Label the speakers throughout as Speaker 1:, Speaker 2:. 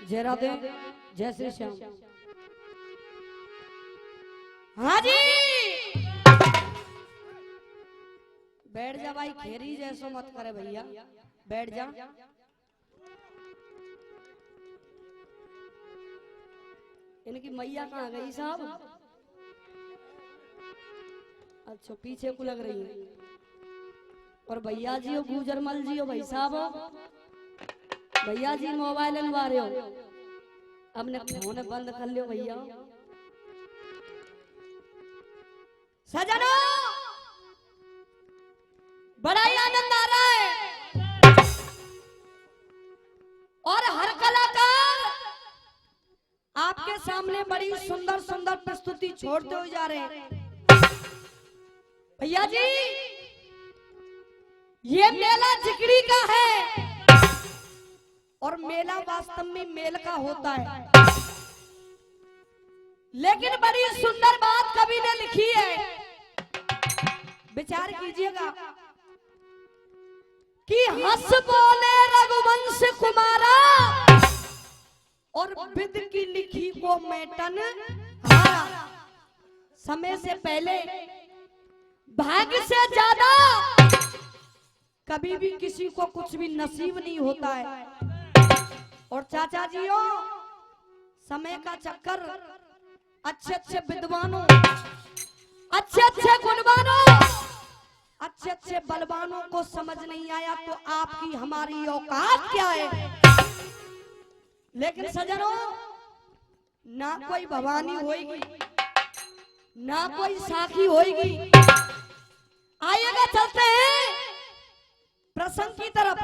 Speaker 1: जय राधे, जय श्री श्याम। हाँ जी, बैठ जा भाई, खेरी जैसो मत करे भैया, बैठ जा। इनकी मैया कहाँ गई साहब? अच्छा पीछे को लग रही है। और भैया जी हो गुजरमल जी हो भाई साहब, भैया जी मोबाइल अनवा रहे हो, अपने फोन बंद कर लियो भैया। सजनो बड़ा ही आनंद आ रहा है और हर कलाकार आपके सामने बड़ी सुंदर सुंदर प्रस्तुति छोड़ते हुए जा रहे हैं। भैया जी ये मेला जिगरी का है और मेला वास्तव में मेल का होता है, लेकिन बड़ी सुंदर बात कवि ने लिखी है, विचार कीजिएगा कि हंस बोले रघुवंश कुमारा और विद की लिखी को मेटन हारा। समय से पहले भाग्य से ज्यादा कभी भी किसी को कुछ भी नसीब नहीं होता है। और चाचा जियो समय का चक्कर, अच्छे अच्छे विद्वानों, अच्छे अच्छे गुणवानों, अच्छे अच्छे बलवानों को समझ नहीं आया तो आपकी हमारी औकात क्या है। लेकिन सजनों ना कोई भवानी होगी ना कोई साखी होगी। आइएगा चलते हैं प्रसंग की तरफ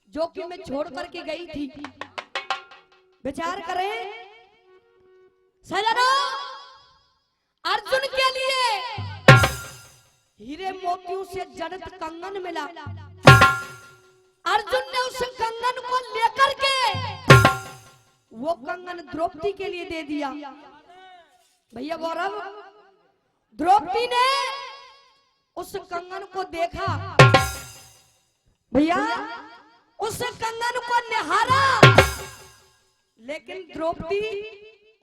Speaker 1: जो कि मैं छोड़ करके गई थी। विचार करें सजनों, अर्जुन के लिए हीरे मोतियों से जड़ित कंगन मिला। अर्जुन ने उस कंगन को लेकर के वो कंगन द्रौपदी के लिए दे दिया। भैया गौरव, द्रौपदी ने उस कंगन को देखा, भैया उस कंगन को निहारा, लेकिन द्रौपदी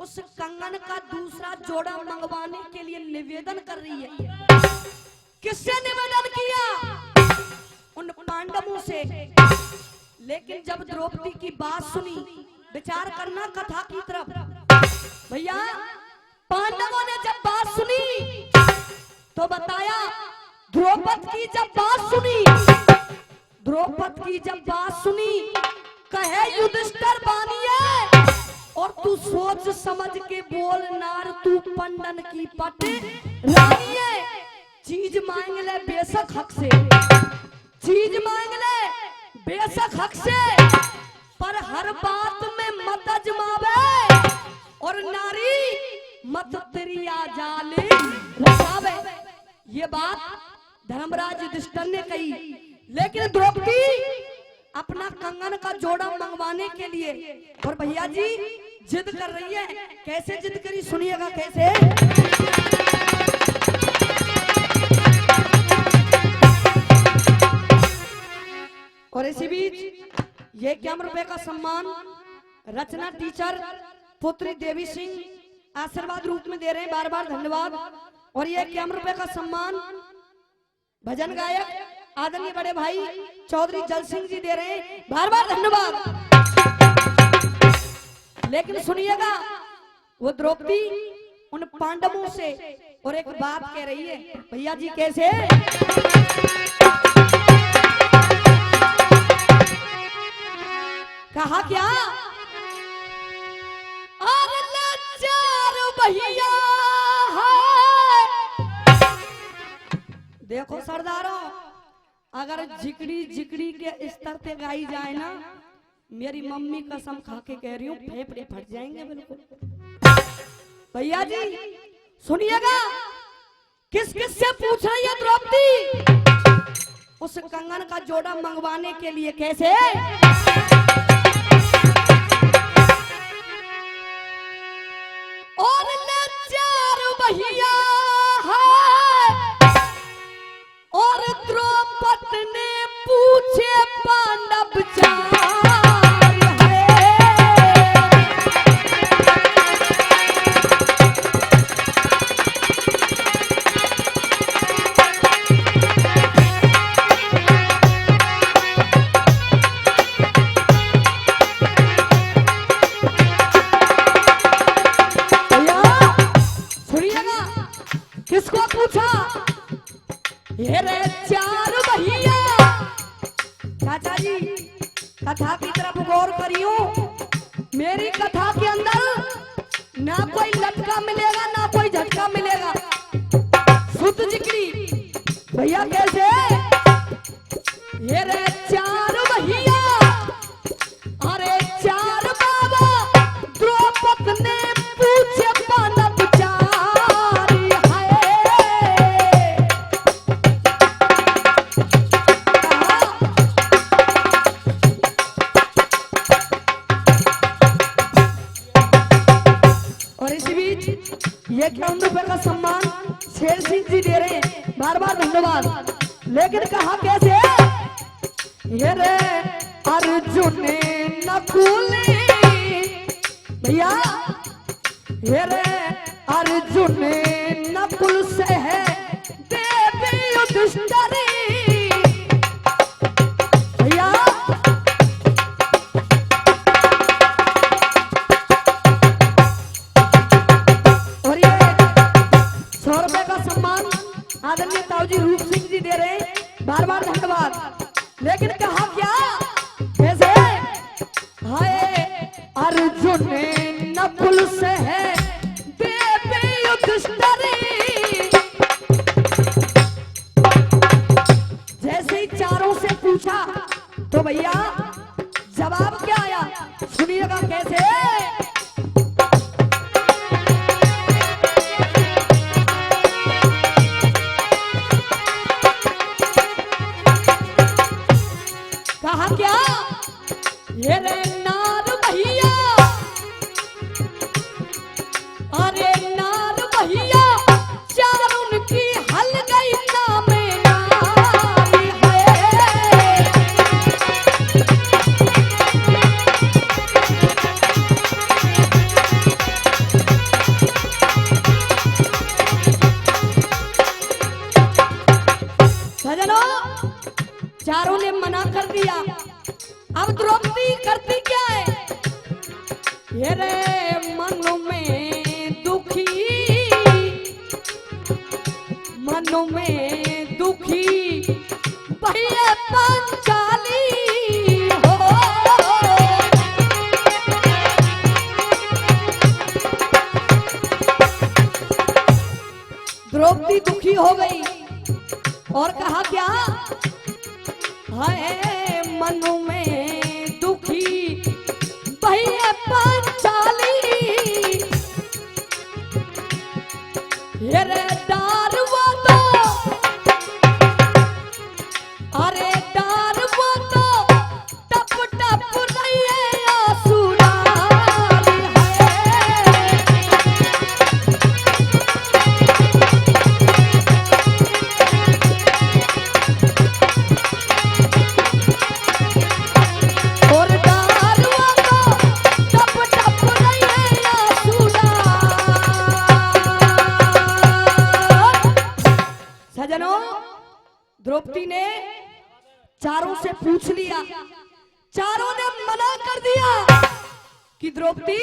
Speaker 1: उस कंगन का दूसरा जोड़ा मंगवाने के लिए निवेदन कर रही है। किससे निवेदन किया? उन पांडवों से। लेकिन जब द्रौपदी की बात सुनी, विचार करना कथा की तरफ भैया, पांडवों ने जब बात सुनी तो बताया, द्रौपदी की जब बात सुनी, द्रौपदी की जब बात सुनी, कहे युधिष्ठिर बानिए और तू सोच समझ के बोल नार, तू पंडन की पट रानिए। चीज मांग ले बेशक हक से, चीज मांग ले बेशक हक से, पर हर बात में मत अजमावे और नारी मत तेरी आजाले रचावे। ये बात धर्मराज युधिष्ठिर ने कही। लेकिन द्रौपदी अपना कंगन का जोड़ा मंगवाने के लिए और भैया जी जिद कर रही है। कैसे जिद करी सुनिएगा कैसे। और इसी बीच ये 51 रुपए का सम्मान रचना टीचर पुत्री देवी सिंह आशीर्वाद रूप में दे रहे हैं, बार बार धन्यवाद। और ये 51 रुपए का सम्मान भजन गायक आदरणीय बड़े भाई चौधरी जल सिंह जी दे रहे हैं, बार बार धन्यवाद। लेकिन सुनिएगा, वो द्रौपदी उन पांडवों से और एक बात कह रही है। भैया जी कैसे? कहा क्या? और लाचार भैया देखो सरदारों, अगर जिकड़ी जिकड़ी के स्तर पे गाई जाए ना, मेरी मम्मी कसम खा के कह रही हूँ फेफड़े फट जाएंगे बिल्कुल। भैया जी सुनिएगा, किस किस से पूछ रही है द्रौपदी उस कंगन का जोड़ा मंगवाने के लिए। कैसे? और लाचार भैया और द्रौपदी ने पूछे पांडव चार है। जी कथा की तरफ गौर करियो। मेरी कथा के अंदर ना कोई लटका मिलेगा ना कोई झटका मिलेगा, शुद्ध जिक्री। भैया कैसे ये रे चार भैया, अरे चार बाबा द्रौपद ने पूछे पानब चारी है। और इसी बीच ये 51 रुपए का सम्मान शेर सिंह जी दे रहे हैं, बार बार धन्यवाद। लेकिन कहा कैसे ये रे अर्जुन नकुल, भैया ये रे अर्जुन नकुल से है देवी युधिष्ठिरी। भैया और ये 100 रुपए का सम्मान आदरणीय ताऊजी रूप सिंह जी दे रहे हैं, बार बार धन्यवाद। लेकिन कहा क्या कैसे हाय अर्जुन नकुल से है देवी युधिष्ठिरी। जैसे ही चारों से पूछा तो भैया जवाब क्या आया, सुनिएगा कैसे। कहा क्या ये रे नार भैया, अरे नार भैया चार उनकी हल गई नामे नारी है। सजनों चारों ने मना कर दिया, अब द्रौपदी करती क्या है ये रे मन में दुखी, मन में दुखी भैया पांचाली हो। द्रौपदी दुखी हो गई और कहा क्या हाय मन में दुखी भैया पांचाली, ये रे डार वो तो, अरे डार वो तो टप टप रही है आंसू डाली है। और डार वो तो टप टप रही है आंसू डाली। सजनों द्रौपदी ने चारों से पूछ लिया, चारों ने मना कर दिया कि द्रौपदी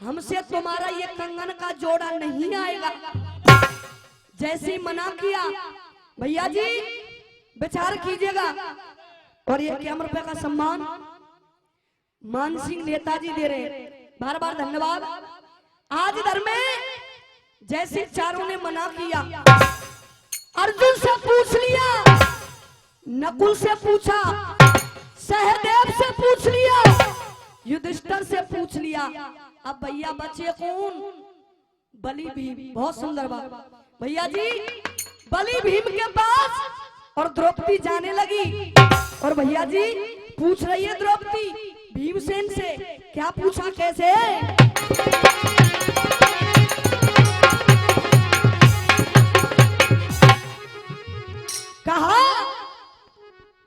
Speaker 1: हमसे तुम्हारा ये कंगन का जोड़ा नहीं आएगा। जैसे ही मना किया भैया जी विचार कीजिएगा। और ये 51 रुपए का सम्मान मान सिंह नेताजी दे रहे हैं, बार बार धन्यवाद। आज इधर में जैसे चारों ने मना किया, अर्जुन से पूछ लिया, नकुल से पूछा, सहदेव से पूछ लिया, युधिष्ठिर से पूछ लिया, अब भैया बचे कौन, बलि भीम। बहुत सुंदर बात भैया जी, बलि भीम के पास और द्रौपदी जाने लगी। और भैया जी पूछ रही है द्रौपदी भीमसेन से, क्या पूछा कैसे कहा।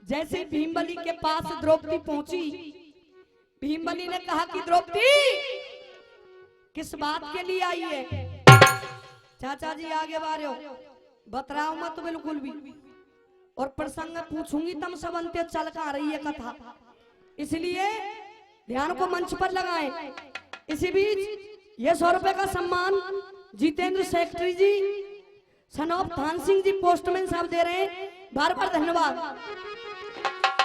Speaker 1: जैसे भीमबली के पास द्रौपदी पहुंची, भीमबली ने कहा कि द्रौपदी किस बात के लिए आई है। चाचा जी आगे बारे हो, बतराओ मत बिल्कुल भी, और प्रसंग पूछूंगी तम सब अंत्य चल का रही है कथा, इसलिए ध्यान को मंच पर लगाएं। इसी बीच ये 100 रुपए का सम्मान जितेंद्र सेक्रेटरी जी, सनौप थान सिंह जी पोस्टमैन साहब दे रहे हैं, बार बार धन्यवाद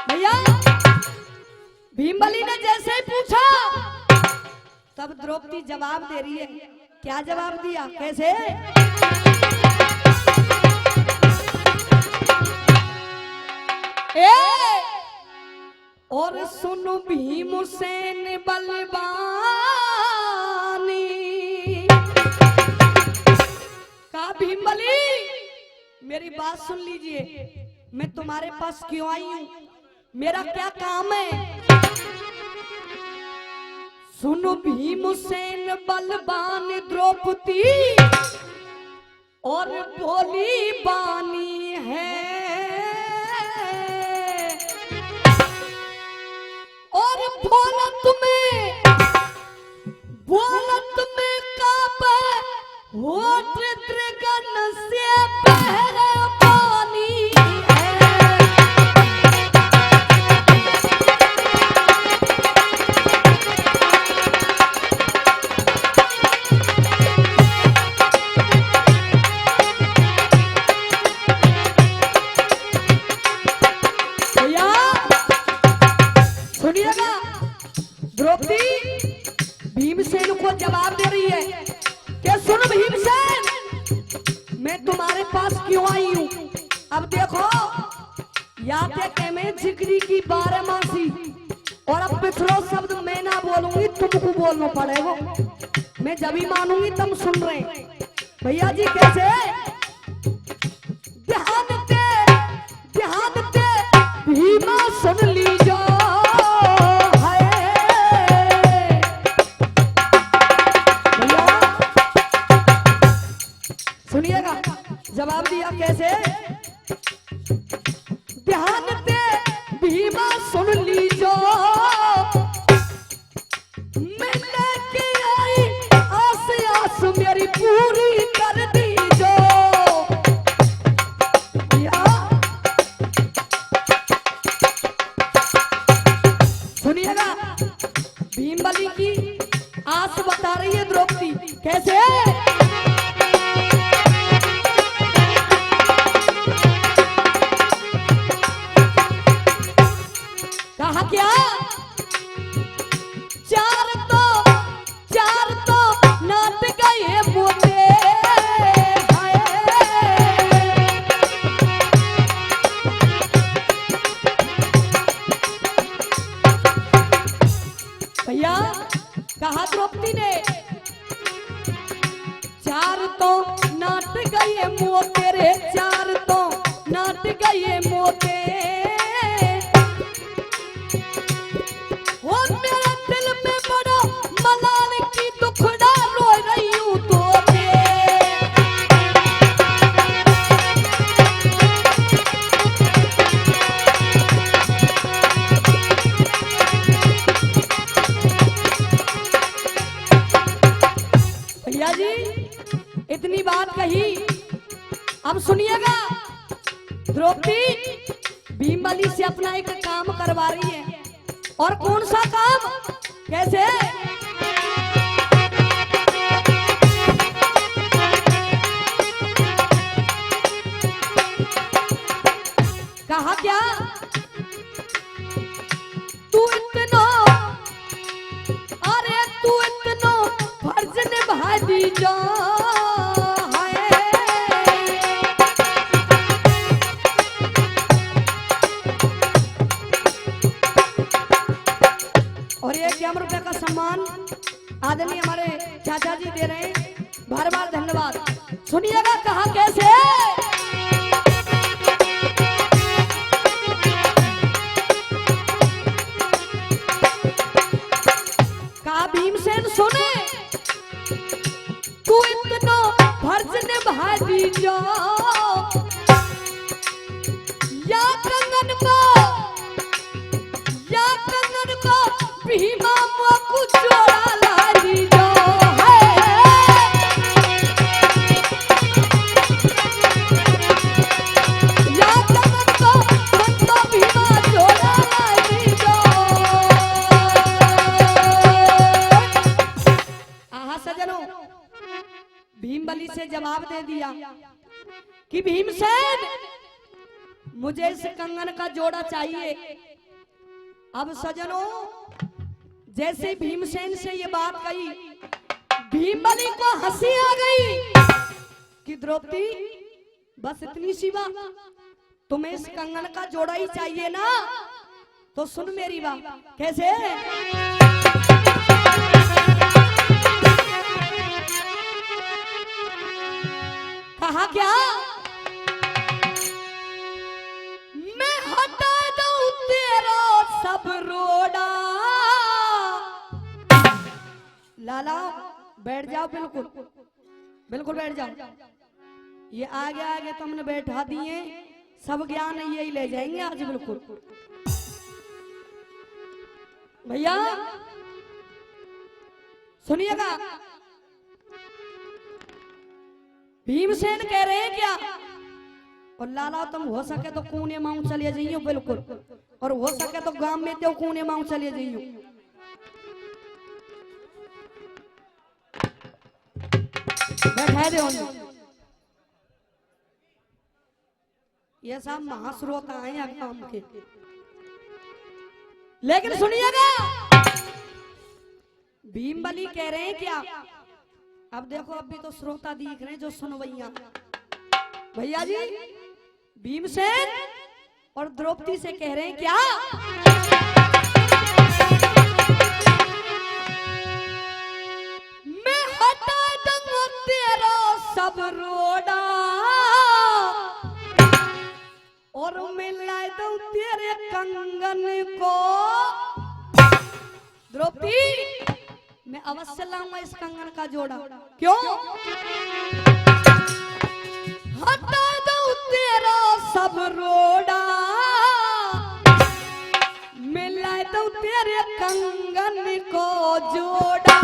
Speaker 1: भैया। भीमबली ने जैसे ही पूछा तब द्रौपदी जवाब दे रही है। क्या जवाब दिया, कैसे? और सुनो भीमसेन बलवानी, कहा भीमबली मेरी बात सुन लीजिए, मैं तुम्हारे पास क्यों आई हूं, मेरा क्या काम है? सुनो भीमसेन बलवान द्रौपदी और बोली बानी है, और बोलत में काबे होठ त्रिगन से पहरवानी है। द्रौपदी भीमसेन को जवाब दे रही है कि सुन भीमसेन मैं तुम्हारे पास क्यों आई हूं। अब देखो याद है में जिक्री की 12 मासी, और अब पिछलो शब्द मैं ना बोलूंगी तुमको बोलना पड़ेगा, मैं जब ही मानूंगी तुम सुन रहे भैया जी। कैसे? ध्यान दे भीमा सुन लीजो, सुनिएगा जवाब दिया कैसे? ध्यान दे भीमा सुन लीजो, मैं लेके आई आस आस मेरी पूरी कर दीजो। सुनिएगा भीमबली की आस बता रही है द्रौपदी। कैसे? कहा क्या? चार तो नाट गए मोटे, भैया कहा द्रौपदी ने, चार तो नाट गए मोटे रे, चार तो नाट गए मोटे, और मेरे दिल में बड़ा मलाल की दुखड़ा रो रही हूं तो भैया जी इतनी बात कही। अब सुनिएगा द्रौपदी भीमबली से अपना एक काम करवा रही है। और कौन सा काम? कैसे? कहा क्या? तू इतना फर्ज निभा दीजा, और ये 1 रुपए का सम्मान आदरणीय हमारे चाचा जी दे रहे हैं, बार बार धन्यवाद। सुनिएगा कहा कैसे? कहा भीमसेन सुने, तू इतना फर्ज निभा दीजा, या कंगन को भीमा मोकु जोड़ा ला दीजो, या कंगन को भीमा जोड़ा ला दीजो। आहा सजनों, भीमबली से जवाब दे दिया कि भीमसेन मुझे इस कंगन का जोड़ा चाहिए। अब सजनों, जैसे भीमसेन से ये बात कही, भीमबली को हंसी आ गई कि द्रौपदी बस इतनी सी बात, तुम्हें इस कंगन का जोड़ा ही चाहिए ना, तो सुन मेरी बात। कैसे? कहा क्या? मैं हटा दूं तेरा सब रोड़ा। लाला बैठ जाओ, बिल्कुल बिल्कुल बैठ जाओ। ये आगे आगे तुमने बैठा दिए, सब ज्ञान यही ले जाएंगे आज। बिल्कुल भैया सुनिएगा, भीमसेन कह रहे हैं क्या? और लाला तुम हो सके तो कूने माऊ चले जाइयो, बिल्कुल, और हो सके तो गांव में तो कूने माऊ चले जाइयो। बैठा दे ये सब महास्रोत आए हैं काम के। लेकिन सुनिएगा, भीमबली कह रहे हैं क्या? अब देखो, अभी तो श्रोता दिख रहे हैं जो सुनवैया। भैया जी, भीमसेन और द्रौपदी से कह रहे हैं क्या? मैं हटा दूंगा तेरा सब रोड़ा और मैं ला दूं तेरे कंगन को। द्रौपदी, मैं अवश्य लाऊंगा इस कंगन का जोड़ा। क्यों? हटा दूं तेरा सब रोड़ा, मैं ला दूं तेरे कंगन को जोड़ा।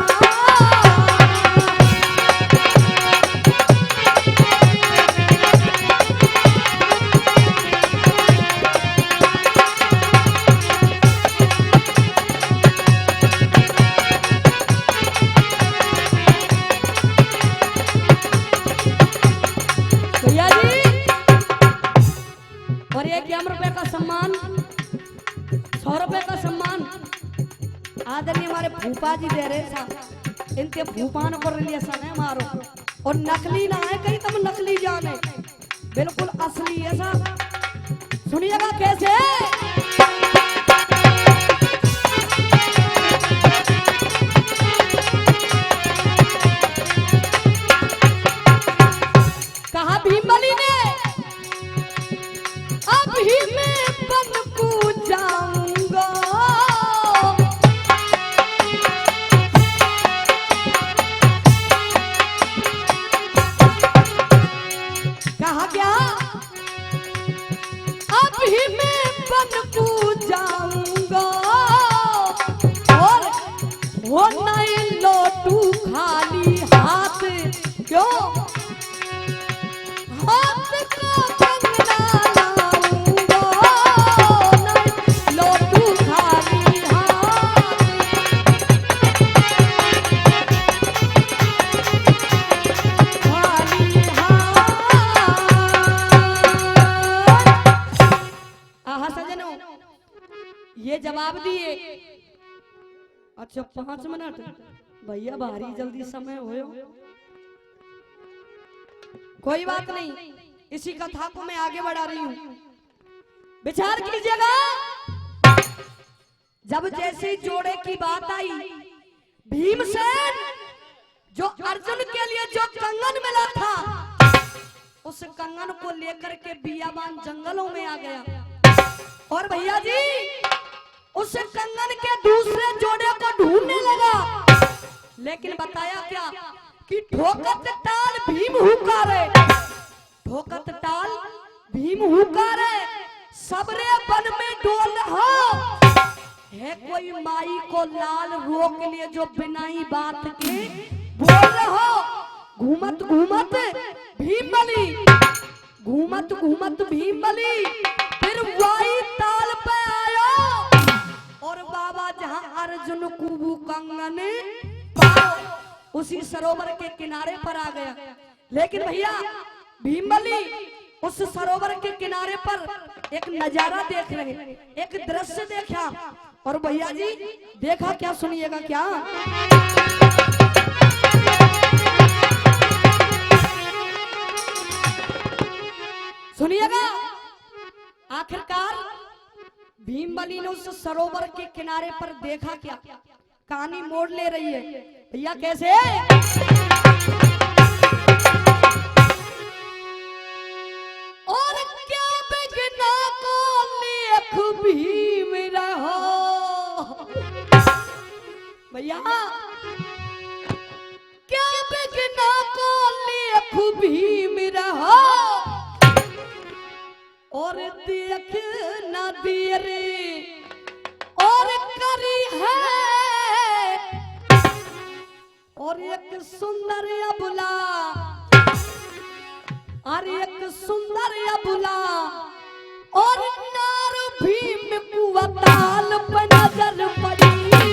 Speaker 1: आदरणीय हमारे भूपा जी दे रहे साहब, इनके भूपान पर रिलेशन है मारो, और नकली ना है कहीं तुम नकली जाने, बिल्कुल असली है साहब। सुनिएगा कैसे? कहा भीमबली ने, अब ही मैं बन को जाऊंगा। कहा क्या? अब ही मैं बन को जाऊंगा और वो नहीं लौटू खाली हाथ। क्यों? हाथ को कंगना लाऊंगा, नहीं लौटू खाली हाथ। खाली हाथ। आहा सजनों, ये जवाब दिए। अच्छा 5 मिनट भैया, भारी जल्दी समय हो। कोई बात नहीं, इसी कथा को मैं आगे बढ़ा रही हूं। विचार कीजिएगा, जब जैसे जोड़े की बात आई, भीमसेन जो अर्जुन के लिए जो कंगन मिला था, उस कंगन को लेकर के बियाबान जंगलों में आ गया। और भैया जी, उस कंगन के दूसरे जोड़े को ढूंढने लगा। लेकिन बताया क्या कि ठोकत टाल भीम हुकारे, ठोकत टाल भीम हुकारे, सबरे वन में डोल हो है कोई माई को लाल रोक लिए जो बिनाई बात के बोल हो। घूमत घूमत भीमबली, घूमत घूमत भीमबली फिर वाई ताल पे आयो और बाबा जहां अर्जुन कुबू कंगन पाओ, उसी सरोवर के किनारे पर आ गया। लेकिन भैया भीमबली उस सरोवर के किनारे पर एक नजारा देख रहे हैं, एक दृश्य देखा। और भैया जी देखा क्या, सुनिएगा क्या। सुनिएगा, आखिरकार भीमबली ने उस सरोवर के किनारे पर देखा क्या, कहानी मोड़ ले रही है भैया। कैसे? और क्या बिगना को लेख भीम रहो भैया, क्या बिगना को लेख भीम रहो। और देख न देरे और करी है, और एक सुंदर अबला, और एक सुंदर अबला, और नार भीम कुवताल पर नजर पड़ी है।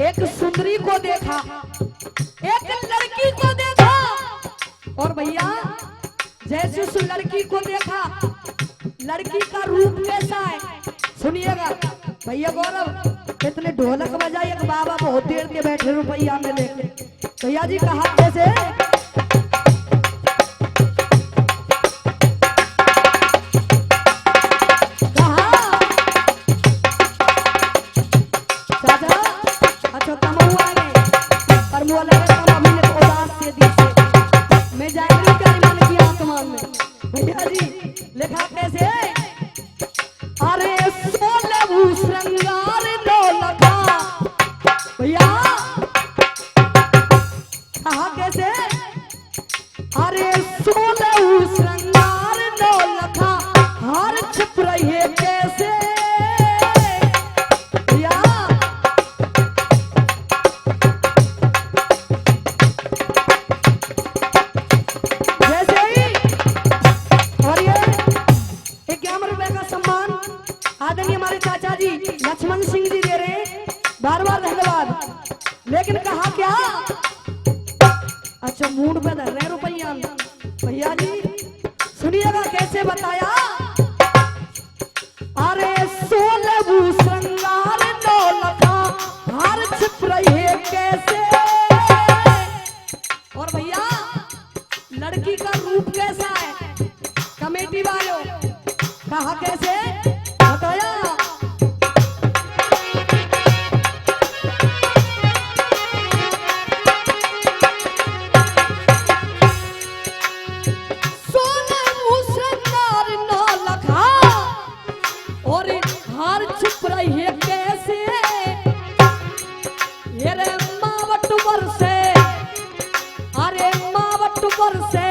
Speaker 1: एक सुंदरी को देखा, एक लड़की को देखा, और भैया जैसे उस लड़की को देखा, लड़की का रूप कैसा है सुनिएगा। भैया गौरव इतने ढोलक बजाए, एक बाबा बहुत देर के बैठे रुपया में लेके। भैया जी कहा कैसे, लिखा कैसे, अरे सोलह श्रृंगार दौलता भैया, कहा कैसे, अरे सोलह श्रृंगार दौलता हार छिप रही है कैसे भैया। जैसे ही आदरणीय हमारे चाचा जी लक्ष्मण सिंह जी दे रहे हैं, बार बार धन्यवाद। लेकिन कहा क्या, अच्छा मूड पे धर रहे रुपया भैया जी। सुनिएगा कैसे बताया, अरे सोलह श्रृंगार दौलता हार छिप रही है कैसे। और भैया लड़की का रूप कैसा है, कमेटी वालों कहा कैसे बताया, हार छिप रही है कैसे, ये रे मावट वर्षे, अरे मावट वर्षे